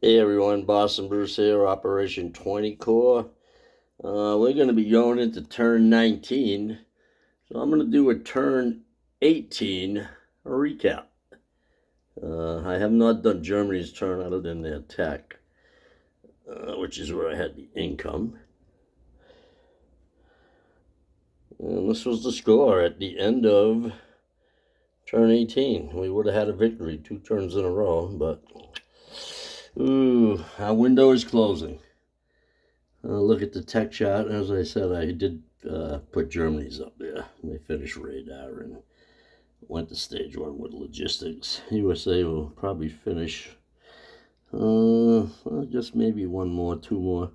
Hey everyone, Boston Bruce here, Operation 20 Core. We're going to be going into turn 19, so I'm going to do a turn 18 recap. I have not done Germany's turn other than the attack, which is where I had the income. And this was the score at the end of turn 18. We would have had a victory 2 turns in a row, but our window is closing. Look at the tech chart. As I said, I did put Germany's up there. They finished radar and went to stage 1 with logistics. USA will probably finish just maybe one more, 2 more.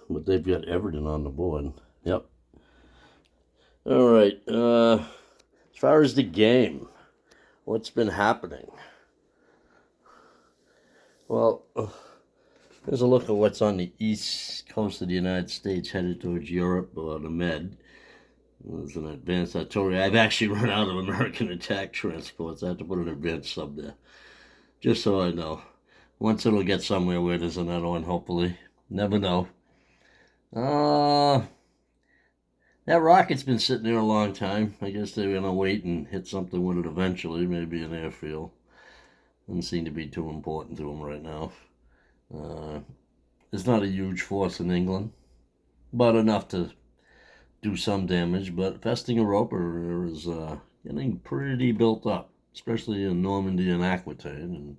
But they've got Everton on the board. Yep. All right. As far as the game, what's been happening? Well, here's a look at what's on the east coast of the United States headed towards Europe or the Med. There's an advanced artillery. I've actually run out of American attack transports. I have to put an advanced sub there. Just so I know. Once it'll get somewhere where there's another one, hopefully. Never know. That rocket's been sitting there a long time. I guess they're going to wait and hit something with it eventually, maybe an airfield. Doesn't seem to be too important to them right now. It's not a huge force in England, but enough to do some damage. But Festing Europa is getting pretty built up, especially in Normandy and Aquitaine. And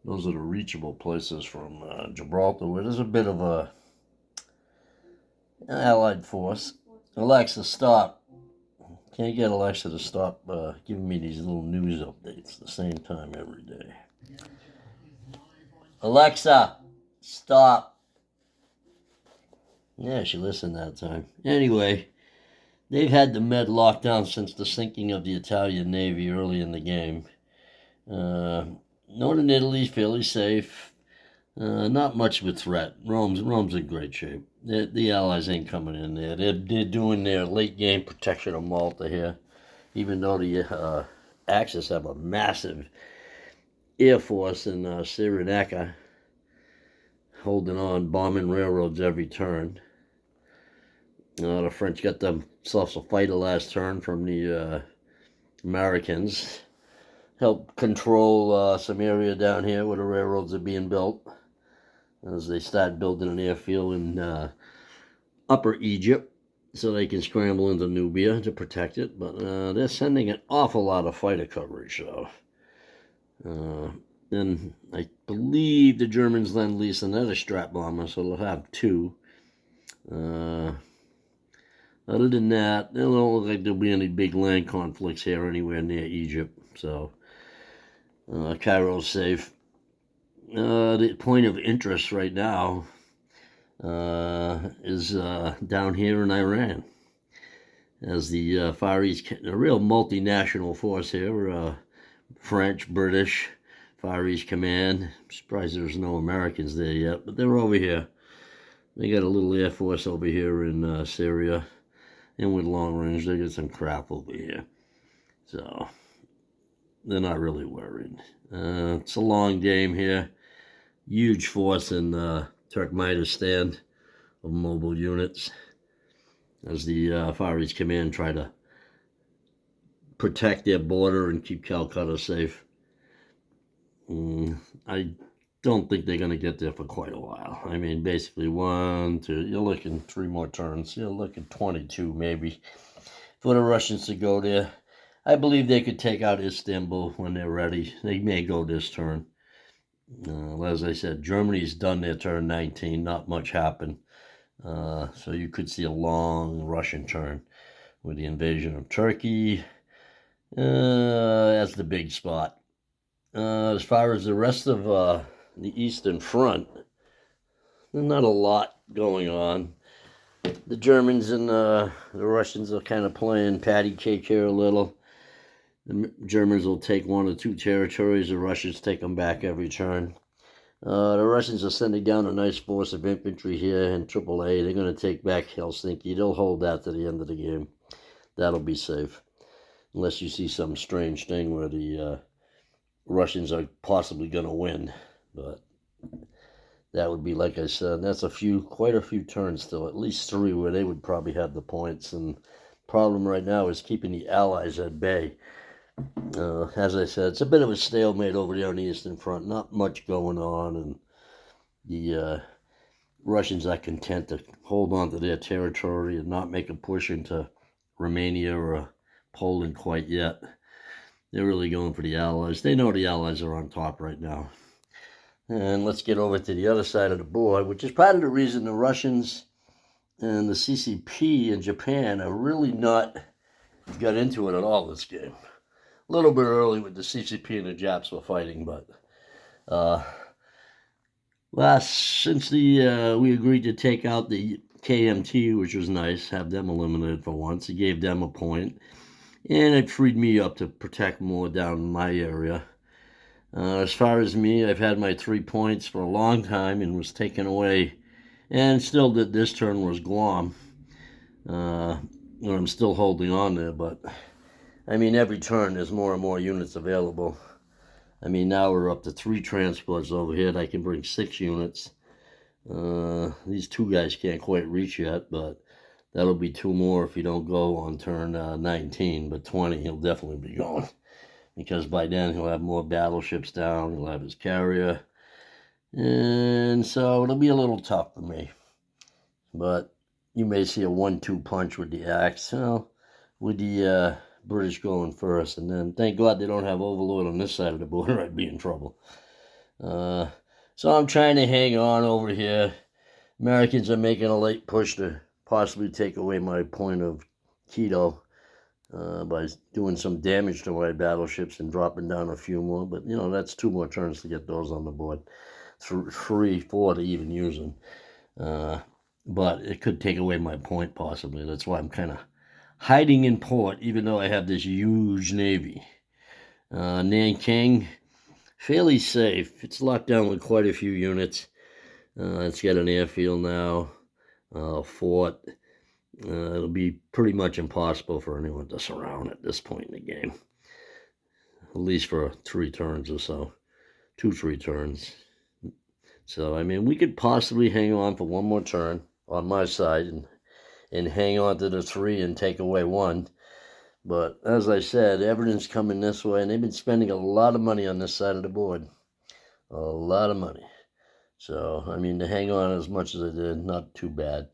those are the reachable places from Gibraltar, where there's a bit of a allied force. Alexa, stop. Can't get Alexa to stop giving me these little news updates at the same time every day. Alexa, stop. Yeah, she listened that time. Anyway, they've had the Med locked down since the sinking of the Italian Navy early in the game. Northern Italy's fairly safe. Not much of a threat. Rome's in great shape. The Allies ain't coming in there. They're doing their late game protection of Malta here, even though the Axis have a massive air force in Cyrenaica, holding on, bombing railroads every turn. The French got themselves a fighter last turn from the Americans. Helped control some area down here where the railroads are being built as they start building an airfield in Upper Egypt so they can scramble into Nubia to protect it. But they're sending an awful lot of fighter coverage, so. And I believe the Germans lend-lease another Strat bomber, so they'll have 2. Other than that, it don't look like there'll be any big land conflicts here anywhere near Egypt. So, Cairo's safe. The point of interest right now is down here in Iran. As the Far East, a real multinational force here, French, British, Far East Command. I'm surprised there's no Americans there yet, but they're over here. They got a little air force over here in Syria. And with long range, they got some crap over here. So, they're not really worried. It's a long game here. Huge force in Turkmenistan of mobile units as the Far East Command try to protect their border and keep Calcutta safe. I don't think they're going to get there for quite a while. I mean, basically 1, 2, you're looking 3 more turns. You're looking 22 maybe for the Russians to go there. I believe they could take out Istanbul when they're ready. They may go this turn. As I said, Germany's done their turn 19. Not much happened. So you could see a long Russian turn with the invasion of Turkey. That's the big spot. As far as the rest of the Eastern Front, there's not a lot going on. The Germans and the Russians are kind of playing patty cake here a little. The Germans will take 1 or 2 territories. The Russians take them back every turn. The Russians are sending down a nice force of infantry here in AAA. They're going to take back Helsinki. They'll hold that to the end of the game. That'll be safe. Unless you see some strange thing where the Russians are possibly going to win. But that would be, like I said, that's quite a few turns still, at least 3 where they would probably have the points. And problem right now is keeping the Allies at bay. As I said, it's a bit of a stalemate over there on the Eastern Front. Not much going on, and the Russians are content to hold on to their territory and not make a push into Romania or Poland quite yet. They're really going for the Allies. They know the Allies are on top right now. And let's get over to the other side of the board, which is part of the reason the Russians and the CCP in Japan are really not got into it at all this game. A little bit early with the CCP and the Japs were fighting, but since we agreed to take out the KMT, which was nice, have them eliminated for once. It gave them a point, and it freed me up to protect more down my area. As far as me, I've had my 3 points for a long time and was taken away, and still did this turn was Guam. I'm still holding on there, but I mean, every turn there's more and more units available. I mean, now we're up to 3 transports over here. I can bring 6 units. These 2 guys can't quite reach yet, but that'll be 2 more if you don't go on turn 19. But 20, he'll definitely be going. Because by then he'll have more battleships down. He'll have his carrier. And so it'll be a little tough for me. But you may see a 1-2 punch with the axe. With the British going first, and then thank God they don't have Overlord on this side of the border. I'd be in trouble. So I'm trying to hang on over here. Americans are making a late push to possibly take away my point of Quito by doing some damage to my battleships and dropping down a few more. But that's 2 more turns to get those on the board. 3, 4 to even use them. But it could take away my point possibly. That's why I'm kind of hiding in port, even though I have this huge navy. Nanking, fairly safe. It's locked down with quite a few units. It's got an airfield now, fort. It'll be pretty much impossible for anyone to surround at this point in the game. At least for 3 turns or so. 2-3 turns. So, I mean, we could possibly hang on for 1 more turn on my side and hang on to the 3 and take away 1. But as I said, everything's coming this way, and they've been spending a lot of money on this side of the board. A lot of money. So, I mean, to hang on as much as I did, not too bad.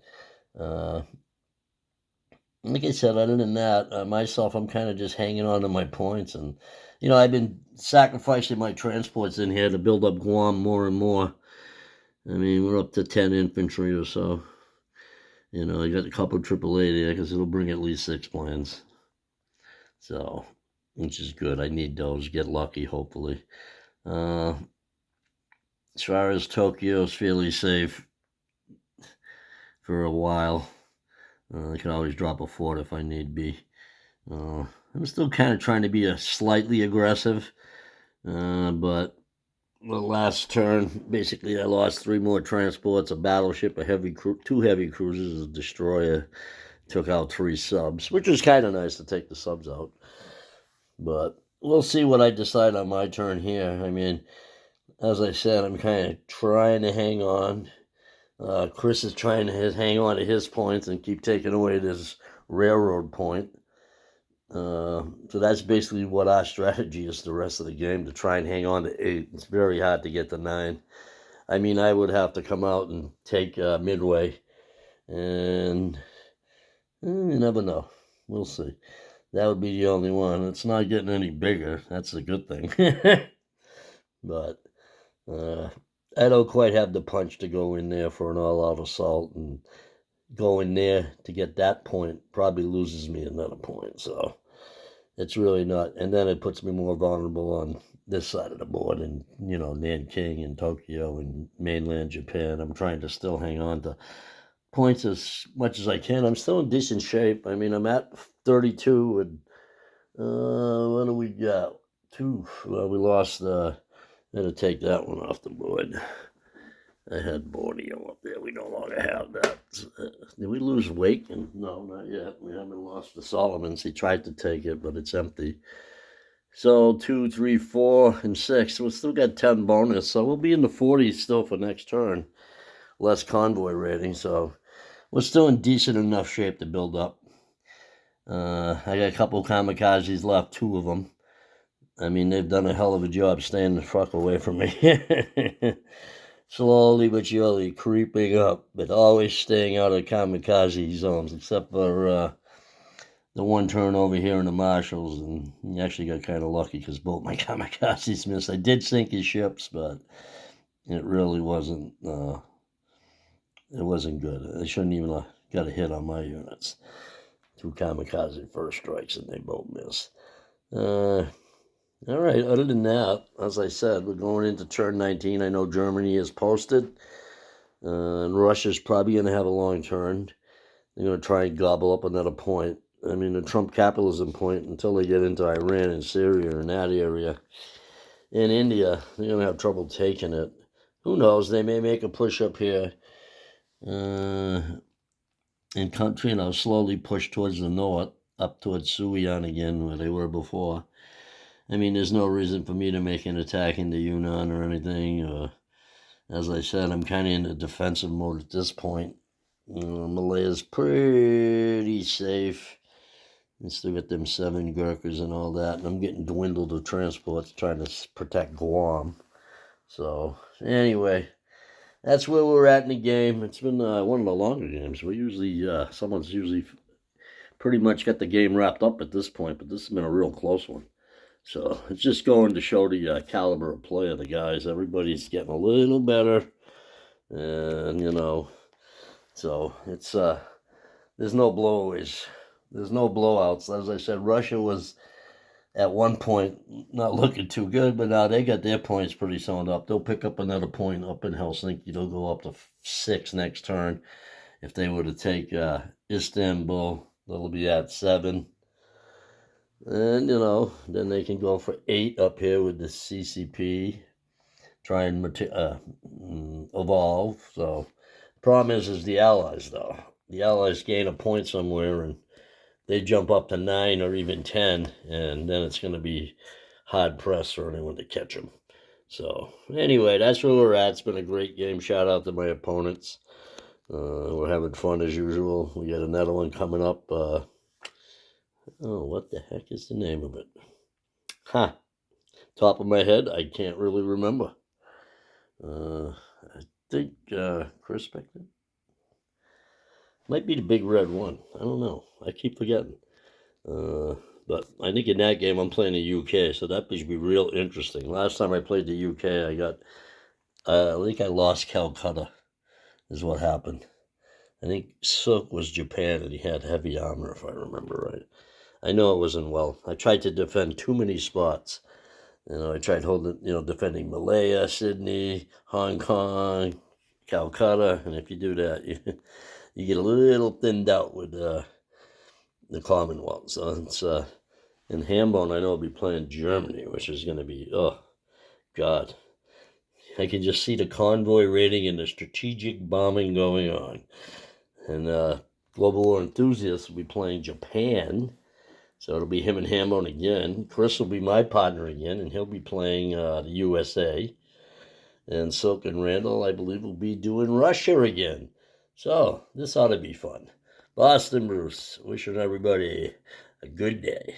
Like I said, other than that, myself, I'm kind of just hanging on to my points. And, I've been sacrificing my transports in here to build up Guam more and more. I mean, we're up to 10 infantry or so. I got a couple of AAA there because it'll bring at least 6 planes. So, which is good. I need those. Get lucky, hopefully. As far as Tokyo's fairly safe for a while. I can always drop a fort if I need be. I'm still kind of trying to be slightly aggressive. But the last turn, basically I lost 3 more transports, a battleship, 2 heavy cruisers, a destroyer. Took out 3 subs, which was kind of nice to take the subs out. But we'll see what I decide on my turn here. I mean, as I said, I'm kind of trying to hang on. Chris is trying to hang on to his points and keep taking away this railroad point. So that's basically what our strategy is the rest of the game, to try and hang on to 8. It's very hard to get to 9. I mean, I would have to come out and take Midway, and you never know. We'll see. That would be the only one. It's not getting any bigger. That's a good thing. But I don't quite have the punch to go in there for an all-out assault, and go in there to get that point probably loses me another point. So it's really not. And then it puts me more vulnerable on this side of the board, and Nanking and Tokyo and mainland Japan. I'm trying to still hang on to points as much as I can. I'm still in decent shape. I mean, I'm at 32, and what do we got? 2. Well, we lost Gotta take that one off the board. I had Borneo up there. We no longer have that. Did we lose Wake? No, not yet. We haven't lost the Solomons. He tried to take it, but it's empty. So 2, 3, 4, and 6. We still got 10 bonus, so we'll be in the 40s still for next turn. Less convoy rating, so we're still in decent enough shape to build up. I got a couple kamikazes left, 2 of them. I mean, they've done a hell of a job staying the fuck away from me. Slowly but surely creeping up, but always staying out of kamikaze zones, except for the one turn over here in the Marshalls, and he actually got kind of lucky because both my kamikazes missed. I did sink his ships, but it really wasn't. It wasn't good. I shouldn't even have got a hit on my units. 2 kamikaze first strikes, and they both missed. All right. Other than that, as I said, we're going into turn 19. I know Germany is posted, and Russia's probably going to have a long turn. They're going to try and gobble up another point. I mean, the Trump capitalism point, until they get into Iran and Syria and that area, in India, they're going to have trouble taking it. Who knows? They may make a push up here and country, and I'll slowly push towards the north, up towards Suiyang again, where they were before. I mean, there's no reason for me to make an attack into Yunnan or anything. As I said, I'm kind of in a defensive mode at this point. Malaya's pretty safe. And still got them 7 Gurkhas and all that. And I'm getting dwindled of transports trying to protect Guam. So, anyway, that's where we're at in the game. It's been one of the longer games. We usually, someone's usually pretty much got the game wrapped up at this point. But this has been a real close one. So, it's just going to show the caliber of play of the guys. Everybody's getting a little better. And, so it's, there's no blowaways. There's no blowouts. As I said, Russia was at one point not looking too good, but now they got their points pretty sewn up. They'll pick up another point up in Helsinki. They'll go up to 6 next turn. If they were to take Istanbul, they'll be at 7. And, then they can go for 8 up here with the CCP. Try and evolve. So, the problem is the Allies, though. The Allies gain a point somewhere, and they jump up to 9 or even 10, and then it's going to be hard pressed for anyone to catch them. So, anyway, that's where we're at. It's been a great game. Shout out to my opponents. We're having fun as usual. We got another one coming up. What the heck is the name of it? Top of my head, I can't really remember. I think Chris Beckman. Might be the big red one. I don't know. I keep forgetting. But I think in that game I'm playing the UK, so that should be real interesting. Last time I played the UK, I think I lost Calcutta, is what happened. I think Sook was Japan, and he had heavy armor, if I remember right. I know it wasn't well. I tried to defend too many spots. I tried defending Malaya, Sydney, Hong Kong, Calcutta, and if you do that, you get a little thinned out with the Commonwealth. So it's in Hambone, I know I'll be playing Germany, which is going to be, oh, God. I can just see the convoy raiding and the strategic bombing going on. And Global War Enthusiasts will be playing Japan. So it'll be him and Hambone again. Chris will be my partner again, and he'll be playing the USA. And Silk and Randall, I believe, will be doing Russia again. So this ought to be fun. Boston Bruce, wishing everybody a good day.